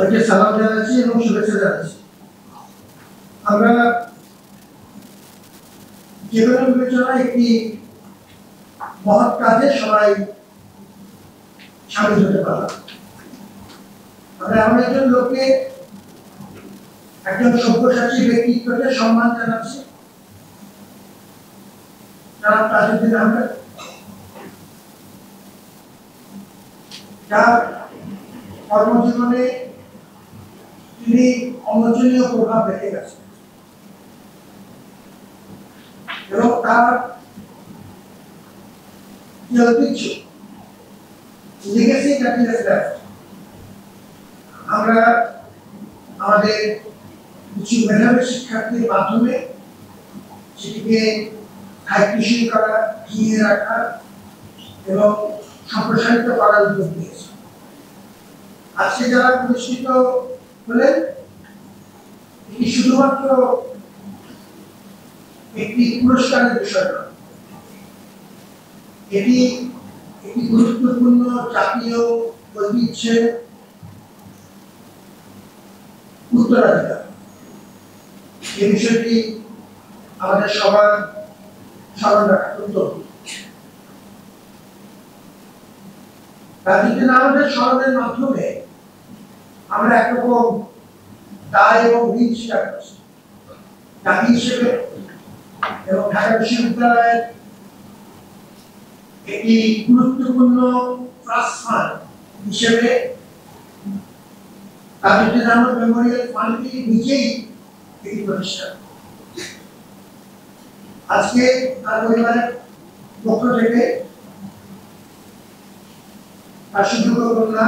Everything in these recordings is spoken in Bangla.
সবাইকে সালাম জানাচ্ছি এবং শুভেচ্ছা জানাচ্ছি। আমরা জীবন বিবেচনা একটি মহৎ কাজে সবাই সামিল হতে পারলাম। আমরা এমন একজন লোককে, একজন সভ্যসাচী ব্যক্তিত্বকে সম্মান জানাচ্ছি, যারা তাজউদ্দিন আহমেদ, যার কর্মজীবনে তিনি অমোচনীয় প্রভাব রেখে গেছেন এবং তার যে ঐতিহ্য, legacy that he has left, আমরা আমাদের কিছু মেধাবী শিক্ষার্থীর মাধ্যমে সেটিকে দায়িত্বশীল করা, ঘিরে রাখা এবং সম্প্রসারিত করার উদ্যোগ নিয়েছে। আজকে যারা প্রতিষ্ঠিত হলেন, এটি শুধুমাত্র একটি পুরস্কারের বিষয় নয়, এটি একটি গুরুত্বপূর্ণ জাতীয় ঐতিহ্যের উত্তরাধিকার। এই বিষয়টি আমাদের সবার স্মরণ রাখা প্রয়োজন। তাজউদ্দিন আহমেদের স্মরণের মাধ্যমে আমরা একরকম দায় এবং ঋণ স্বীকার করছি জাতি হিসেবে এবং ঢাকা বিশ্ববিদ্যালয়ের একটি গুরুত্বপূর্ণ ট্রাস্ট ফান্ড হিসেবে তাজউদ্দিন আহমেদ মেমোরিয়াল ফান্ডটি নিজেই একটি প্রতিষ্ঠান। আজকে তার পরিবারের পক্ষ থেকে তার সুযোগ্য কন্যা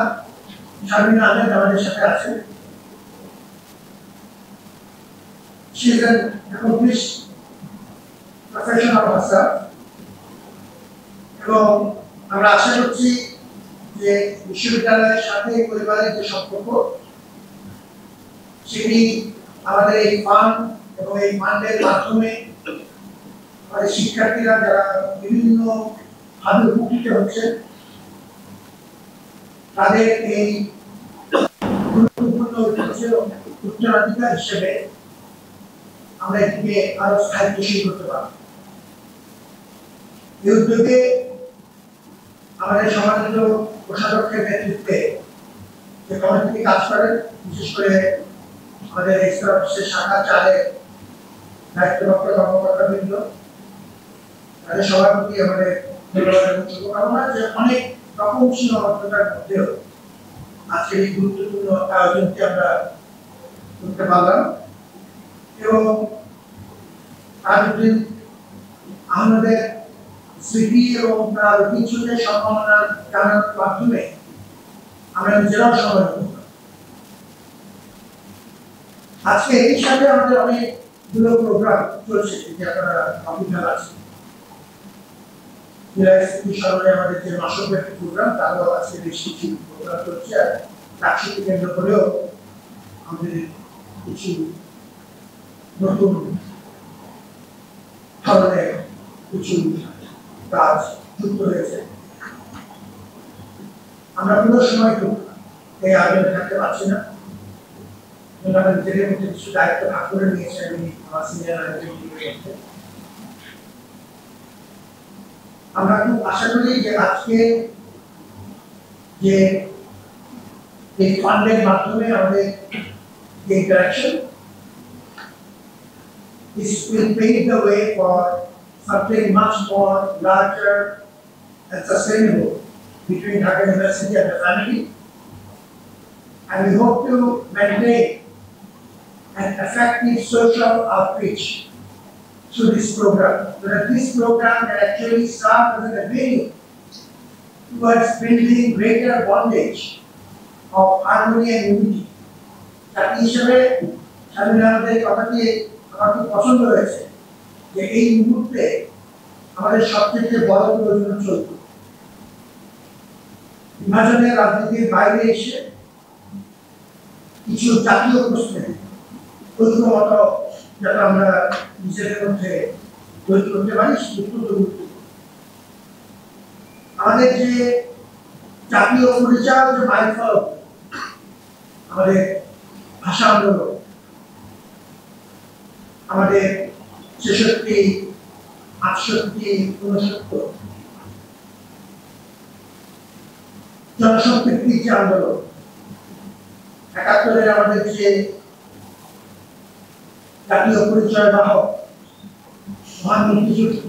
শারমিন আহমেদ আমাদের সাথে আছেন। She is an accomplished professional officer এবং আমরা আশা করছি যে বিশ্ববিদ্যালয়ের সাথে পরিবারের যে সম্পর্ক সেটি আমাদের এই ফান্ড এবং এই ফান্ডের মাধ্যমে আমাদের শিক্ষার্থীরা যারা বিভিন্ন ভাবে উপকৃত হচ্ছে তাদের এই গুরুত্বপূর্ণ উত্তরাধিকার হিসেবে আমরা এটিকে আরো স্থায়িত্বশীল করতে পারব। এই উদ্যোগে আমাদের সমাজের কোষাধ্যক্ষের নেতৃত্বে যে কমিটি কাজ করেন, বিশেষ করে আমাদের এক্সট্রা অফিসের শাখা 4-এর দায়িত্বরত কর্মকর্তাবৃন্দ, তাদের সবার প্রতি আমাদের ধন্যবাদ এবং শুভকামনা যে অনেক রকম সীমাবদ্ধতার মধ্যেও আজকের এই গুরুত্বপূর্ণ আয়োজনটি আমরা করতে পারলাম এবং তাজউদ্দিন আহমেদের স্মৃতি এবং তার ঐতিহ্যকে সম্মাননা জানানোর মাধ্যমে আমরা নিজেরাও সময় করলাম। আজকে এই সাথে আমাদের অনেকগুলো প্রোগ্রাম চলছে, যে আপনারা অভিজ্ঞতা আছে। আমাদের যে মাসব্যাপী প্রোগ্রাম, তারও আজকে বেশ কিছু প্রোগ্রাম চলছে। আর চাকরিকে কেন্দ্র করেও আমাদের কিছু নতুন ধরনের কিছু কাজ যুক্ত হয়েছে। আমরা পুরো সময় এই আয়োজনে থাকতে পারছি না, আমাদের নিজেদের মধ্যে কিছু দায়িত্ব ভাগ করে নিয়েছে আমি আমার সিনিয়র মধ্যে। আমরা খুব আশা করি যে আজকে যে এই ফান্ডের মাধ্যমে আমাদের যে interaction this will pave the way for something much more larger and sustainable between Dhaka University and the family, and we hope to maintain an effective social outreach through this program, so that this program can actually serve as a venue towards building greater bondage of harmony and unity. জাতি হিসেবে স্বাধীন আমাদের কথাটি আমার খুব পছন্দ হয়েছে যে এই মুহূর্তে আমাদের সবথেকে বড় প্রয়োজন চলত বিভাজনের রাজনীতির বাইরে এসে কিছু জাতীয় প্রশ্নে ঐক্যমত যাতে আমরা নিজেদের মধ্যে তৈরি করতে পারি, অত্যন্ত গুরুত্বপূর্ণ। আমাদের যে জাতীয় পরিচয় যে মাইলফলক, আমাদের ভাষা আন্দোলন, আমাদের ৬৬, ৬৮, ৬৯ জনসম্পৃক্তির যে আন্দোলন, ৭১-এর আমাদের যে জাতীয় পরিচয় বাহক মহান মুক্তিযুদ্ধ,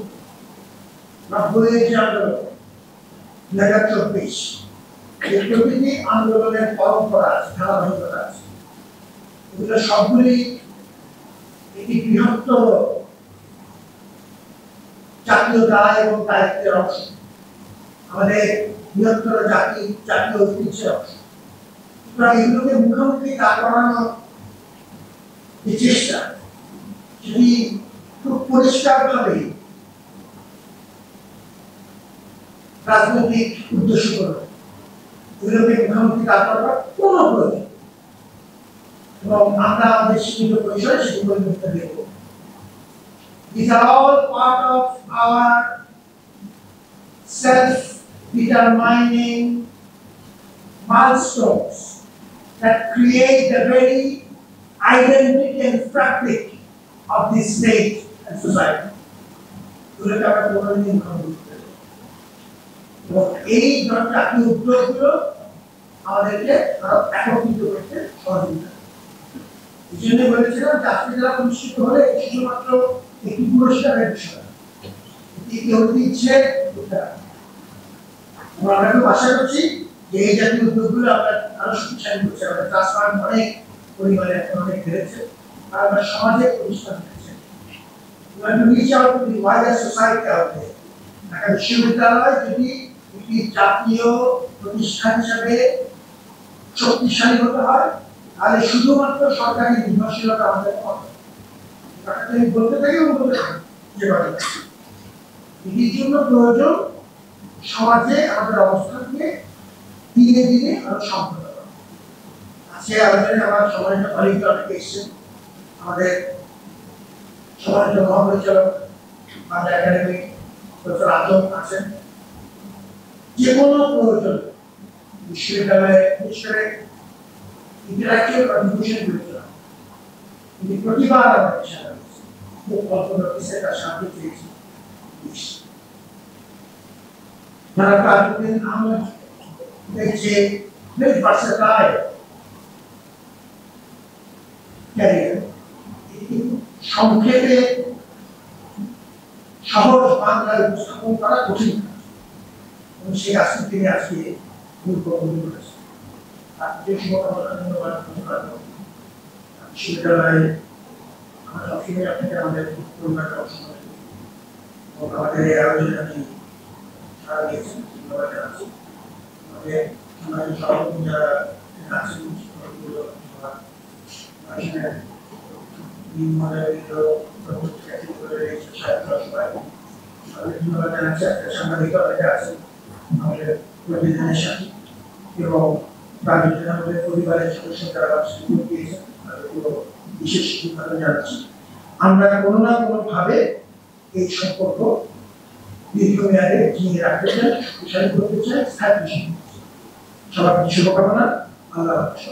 ৯০-এর যে আন্দোলন, ২০২৪, এই প্রতিটি আন্দোলনের পরম্পরা আছে, ধারাবাহিকতা আছে। এগুলো সবগুলি একটি বৃহত্তর জাতীয় দায় এবং দায়িত্বের অংশ, আমাদের বৃহত্তর জাতীয় ঐতিহ্যের অংশ। সুতরাং এগুলোকে মুখোমুখি দাঁড় করানোর যে চেষ্টা, সেটি খুব পরিষ্কারভাবে রাজনৈতিক উদ্দেশ্য করে এগুলোকে মুখোমুখি দাঁড় করার কোন প্রয়োজন, এবং আমরা আমাদের সীমিত পরিসরে সেটি পরিবর্তন দেখব। These are all part of our self-determining milestones that create the very identity and fabric of this state and society. এই জাতীয় উদ্যোগগুলো আমাদেরকে একত্রিত করতে সহযোগিতা। এই জন্য বলেছিলাম যে আজকে যারা প্রতিষ্ঠিত হলে শুধুমাত্র একটি পুরস্কারের বিষয়, একটি ঐতিহ্যে আমরা খুব আশা করছি যে এই জাতীয় উদ্যোগগুলো আমরা আরো শক্তিশালী করছি। আমাদের ট্রাস্ট ফান্ড অনেক পরিমাণে অনেক বেড়েছে, আর আমরা সমাজে প্রতিষ্ঠান হয়েছে। নিচে আমাদের ওয়াইডার সোসাইটি হবে ঢাকা বিশ্ববিদ্যালয় যদি একটি জাতীয় প্রতিষ্ঠান হিসাবে শক্তিশালী হতে হয়, তাহলে শুধুমাত্র সরকারি নির্ভরশীলতা আমাদের বলতে থাকি এবং বলতে থাকি যেভাবে এটির জন্য প্রয়োজন সমাজে আমাদের অবস্থানকে দিনে দিনে আরো সম্পন্ন করা। আজকে আলোচনায় আমার সম্মানিত কলিগ অনেকে এসেছেন, আমাদের সম্মানিত মহাপরিচালক বাংলা একাডেমি প্রফেসর আজম আছেন। যে কোনো প্রয়োজন বিশ্ববিদ্যালয়ে বিশেষ করে ইন্টারঅ্যাকচুয়াল কন্ট্রিবিউশন করেছিলাম, কিন্তু প্রতিবার আমাদের সাথে খুব অল্প নোটিসে তার সাথে পেয়েছি। যারা তাজউদ্দিন আহমেদ যে very versatile career, সংক্ষেপে সহজ বাংলায় উপস্থাপন করা কঠিন, এবং সেই আজকে তিনি আজকে গুরুত্বপূর্ণ করেছেন। যে শুভকামনা ধন্যবাদ বিশ্ববিদ্যালয়ে আমরা সবসময় আপনাকে আমাদের পরিবারকে অংশগ্রহণ করি এবং আমাদের এই আয়োজনে আপনি সারা দিয়েছেন, ধন্যবাদ জানাচ্ছি। আমাদের সমাজের সভাপতি যারা আছেন ধন্যবাদ জানাচ্ছি। সাংবাদিক অনেকে আছেন আমাদের প্রতিদিনের সাথে, এবং আমাদের পরিবারের সদস্য যারা দিয়েছেন তাদেরকেও বিশেষ ধন্যবাদ জানাচ্ছি। আমরা কোনো না কোনো ভাবে এই সম্পর্ক দীর্ঘমেয়াদে জিয়ে রাখতে চাই, শক্তিশালী করতে চাই, স্থায়ী সবার শুভকামনা। আল্লাহ হাফেজ।